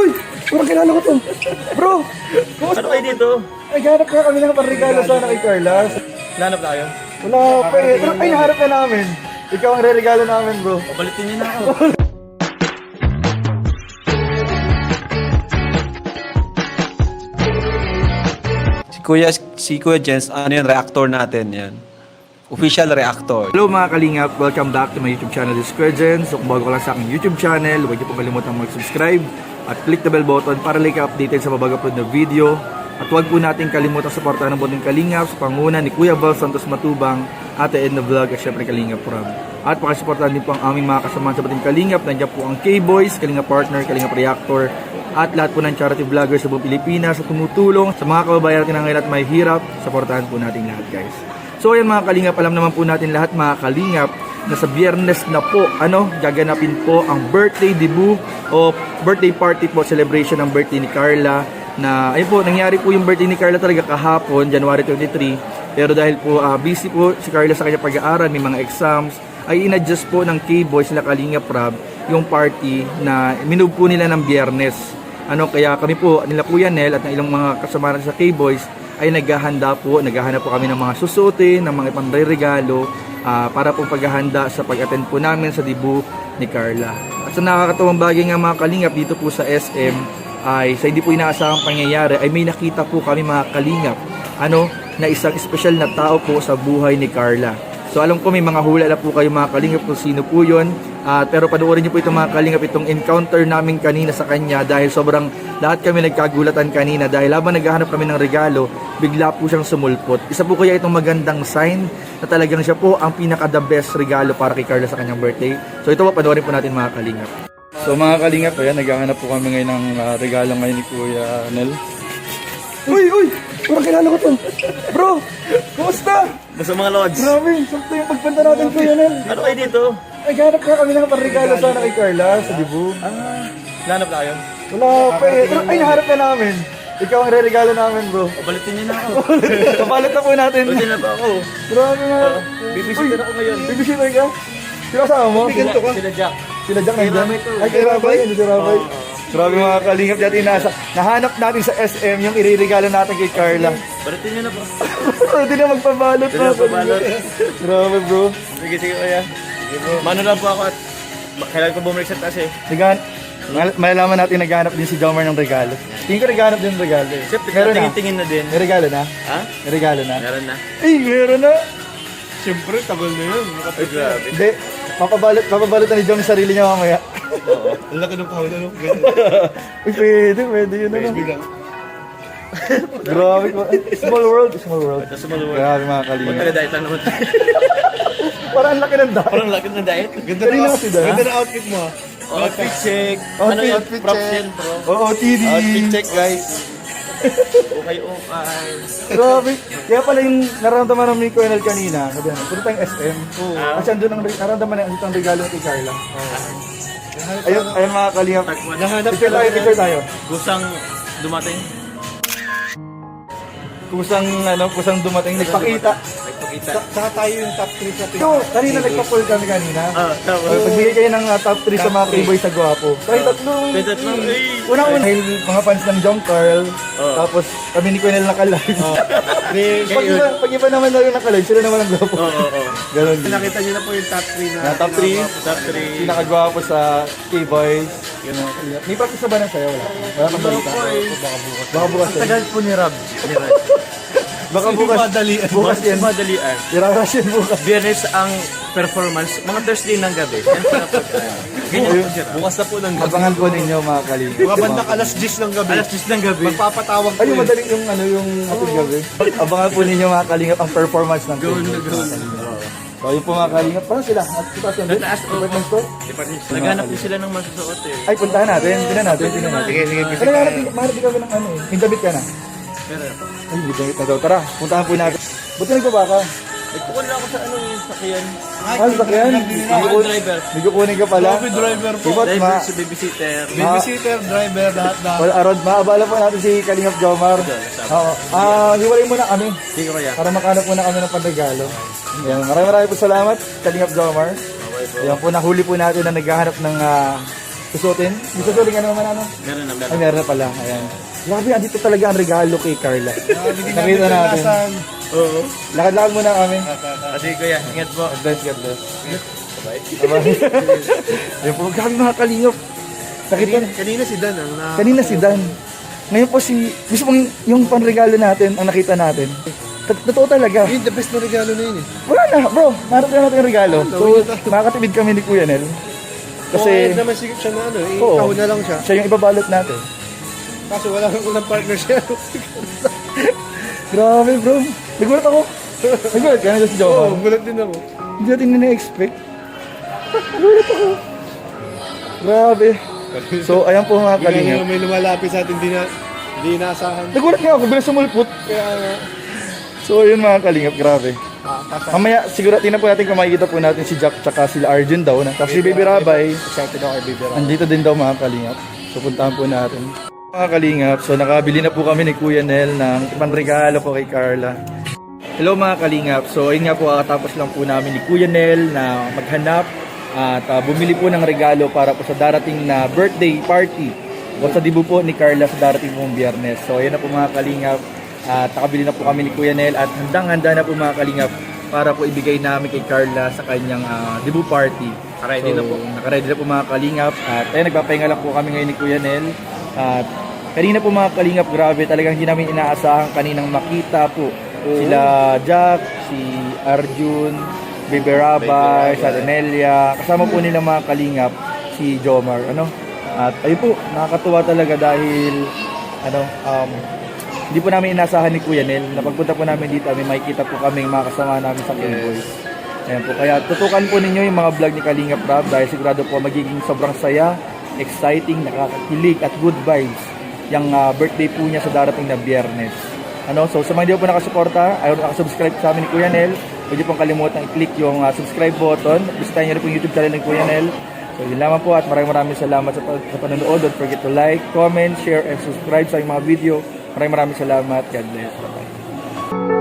uy! Parang kilala ko to. Bro! Ano kayo dito? Ay, ganap na kami ng panregalo sana kay Carla. Nanap tayo? Wala pa eh. Pero ay, naharap na namin. Ikaw ang re-regalo namin, bro. Pabalitin niyo na ako. Si Kuya Jens, ano yan, reactor natin yan. Official reactor. Hello mga kalingap, welcome back to my YouTube channel, this is Kuya Jens. So kung bago ka lang sa aking YouTube channel, huwag niyo pong kalimutan mag-subscribe at click the bell button para like updated sa mabag-upload na video. At huwag po natin kalimutan suportahan ng Buting Kalingap sa panguna ni Kuya Val Santos Matubang, Ate Edna Vlog at syempre Kalingap Ram. At pakisuportahan din po ang aming mga kasamahan sa Buting Kalingap. Nandiyan po ang K-Boys, Kalingap Partner, Kalingap Reactor, at lahat po ng charity vloggers sa buong Pilipinas sa tumutulong sa mga kababayan natin ang hirap at may hirap. Supportahan po natin lahat, guys. So ayan mga Kalingap, alam naman po natin lahat mga Kalingap na sa Biyernes na po, gaganapin po ang birthday debut o birthday party po, celebration ng birthday ni Carla. Na ayun po, nangyari po yung birthday ni Carla talaga kahapon, January 23. Pero dahil po busy po si Carla sa kanyang pag-aaral, may mga exams, ay in-adjust po ng K-Boys na Kalingap Rab yung party na minove po nila ng Biyernes. Kaya kami po, nila Kuya Nel at ng ilang mga kasama natin sa K-Boys ay naghahanap po kami ng mga susuotin, ng mga ipangre-regalo para po paghahanda sa pag-attend po namin sa debut ni Carla. At sa nakakatawang bagay nga mga Kalingap dito po sa SM, ay sa hindi po inaasahang pangyayari ay may nakita po kami mga Kalingap na isang espesyal na tao po sa buhay ni Carla. So alam ko may mga hula na po kayo mga Kalingap kung sino po yun, pero panoorin niyo po itong mga Kalingap, itong encounter namin kanina sa kanya, dahil sobrang lahat kami nagkagulatan kanina dahil habang naghahanap kami ng regalo, bigla po siyang sumulpot. Isa po kaya itong magandang sign na talagang siya po ang pinaka the best regalo para kay Carla sa kanyang birthday. So ito po, panoorin po natin mga Kalingap. So mga Kalingap, ayan, naghahanap po kami ngayon ng regalo ngayon ni Kuya Nel. Uy! Parang kilala ko to. Bro! Kumusta? Basta mga lods. Grabe, sakto yung pagpunta natin Kuya Nel. Ano kayo dito? Ay, ganap na kami ng panregalo sana kay Carla sa debut. Nanap tayo? Wala pa eh. Pero ay, naharap na namin. Ikaw ang re-regalo namin, bro. Pabalitin niyo na ako. Kapalit na po natin. Pabalitin na po ako. Grabe nga. Bibisita ako ngayon. Bibisita ka? Sino kasama mo? Sila Jack. Sila Jack nandiyan? Rabay to. Ay, kay Rabay. Ano si Rabay? Grabe mga Kalingap natin nahanap natin sa SM yung iririgalo natin kay Carla. Pabalitin niyo na po. Pwede na magpabalot Pwede na magpabalot. Grabe bro. Sige kuya. Mano lang po ako at kailangan ko bumalik sa taas eh. Malalaman natin naghanap din si Jomar ng regalo. Tingin ko naghanap din ng regalo eh. Siyempre, Meron na. tingin na din. May regalo na? Ha? May regalo na? Meron na. Ay, meron na! Siyempre, tagal na yun. Ay, grabe. Hindi, mapabalot na ni Jom yung sarili niya mamaya. Oo. Ang laki ng kahon, ano? Uy, pwede yun ano. Grabe ko. Small world. Tapos maluwag. Grabe mga Huwag Kalingap. taga-diet lang naman tayo. Parang ang laki ng dahil. Parang laki ng diet. Kanina kasi dahil. Ganda na outfit mo. Outfit check. Outfit Ano yung check. props yan, bro? Oo, TV. Outfit check, guys. Okay. Grabe. Kaya pala yung nararamdaman ng Miko Enel kanina, sabi na, punta tayong SM. Kasi andun ang nararamdaman na ang regalo kay Carla. Ayun mga Kalingap. Nahanap Picture tayo. Kusang dumating. Kusang dumating, nagpakita. Nagpakita. Saka tayo yung top 3 sa Yo, kanina nagpa-poll kami kanina. Tapos. Pagbigay kayo ng top 3 sa mga K-boy sa Guwapo. Kahit tatlong. Kahit tatlong, ay. Unang-una, dahil mga fans ng John Carl. Tapos kami ni Kuenel nakalive. Pag iba naman na yung nakalive, sila naman ang Guwapo. Oo. Ganon. Nakita niyo na po yung top 3 na. Top 3. Top 3. Pinakagwapo sa K-boys. May practice na ba ng sayo? Wala kang balita. Baka bukas. Tagal po ni Rob. Baka bukas. Bukas yan. Madalian. Irarush yan bukas. Biyernes ang performance, mga Thursday ng gabi. Yan po na po. Ganyan po siya. Bukas na po ng gabi. Abangan po ninyo mga Kalingap. Mga bandang alas 10 ng gabi. Alas 10 ng gabi. Magpapatawag Ay, yung madali yung ating gabi. Abangan po ninyo mga Kalingap ang performance ng Gawin na K-boys. gawin. So yun po mga Kalingap. Parang sila. At kita sa Taas, oo. department store. Naghanap din sila ng masusuot eh. Ay, puntahan natin. Tingnan natin. Sige. Ano mahanap din kami ng ano eh. Hindabit ka na. Pero, Ay, hindabit na daw. Tara, puntahan po natin. Buti nagbaba ka. nagkukun lang ako sa ano yung sakyan. Ano sa kyan? Driver. May kukunin ka pala. Coffee driver po. Ibot Driver ma. sa babysitter. Babysitter, driver, lahat na. Well, around, maabala po natin si Kalingap Jomar. Oo. Hiwalay muna kami. Hindi ko kaya. Para makahanap muna kami ng panregalo. Yan, maraming po salamat, Kalingap Jomar. Yan po, nahuli po natin na naghahanap ng Susutin? Susutin ka naman ano? Meron na, Ay, meron na pala. Ayan. Grabe, andito talaga ang regalo kay Carla. Hindi Nakita natin. naranasan. Oo. Lakad-lakad muna kami. Kasi kuya, ingat po. God bless, God bless. Bye-bye. Ayun po, grabe mga kalingap. Nakita Kanina si Dan ang kanina si Dan. Ngayon po gusto mong yung panregalo natin, ang nakita natin. Totoo talaga. Yun, the best na regalo na yun eh. Wala na, bro. Narap na natin yung regalo. So, Nawin na tayo. makakatipid kami ni Kuya Nel. Kasi Kasi, naman sigit siya na ano, Oo. ikaw na lang siya. siya yung ibabalot natin. Kaso wala kang unang partner siya. Grabe, bro. Nagulat ako. Nagulat ka na si Oo, Johan. gulat din ako. Hindi natin na-expect. Nagulat ako. Grabe. So, ayan po mga kalingap. May lumalapit sa atin, hindi inaasahan. Nagulat nga ako, bilang sumulpot. Kaya, So, ayun mga kalingap, grabe. Mamaya, siguro tingnan po natin kung makikita po natin si Jack tsaka sila Arjun daw. Tapos si Baby Rabay, excited ako kay Baby Ram. andito din daw mga kalingap. So, puntahan po natin. Mga kalingap, so nakabili na po kami ni Kuya Nel ng panregalo po kay Carla. Hello mga kalingap, so ayun nga po, kakatapos lang po namin ni Kuya Nel na maghanap at bumili po ng regalo para po sa darating na birthday party o sa dibu po ni Carla sa darating pong Biyernes. So ayun na po mga kalingap, at nakabili na po kami ni Kuya Nel at handang-handa na po mga kalingap para po ibigay namin kay Carla sa kanyang dibu party. Ready na po. Nakaready na po mga kalingap at ayun, nagpapahinga lang po kami ngayon ni Kuya Nel. At kanina po mga kalingap, grabe talagang hindi namin inaasahan kaninang makita po sila Jack, si Arjun, Baby Rabay, sa Anelia, kasama po nila mga kalingap si Jomar, ano? At ayun po, nakakatuwa talaga dahil hindi po namin inaasahan ni Kuya Nel na pagpunta po namin dito, may makikita po kaming mga kasama namin sa K-Boys. Ayan po, kaya tutukan po ninyo yung mga vlog ni Kalingap Rab dahil sigurado po magiging sobrang saya, exciting, nakakakilig at good vibes yung birthday po niya sa darating na Biyernes. So sa mga hindi po nakasuporta, ayaw nakasubscribe sa amin ni Kuya Nel, huwag niyo pong kalimutan i-click yung subscribe button. Bisitahin niyo rin po yung YouTube channel ni Kuya Nel. So yun lamang po at maraming salamat sa panonood. Don't forget to like, comment, share, and subscribe sa aming mga video. Maraming salamat. God bless. Bye-bye.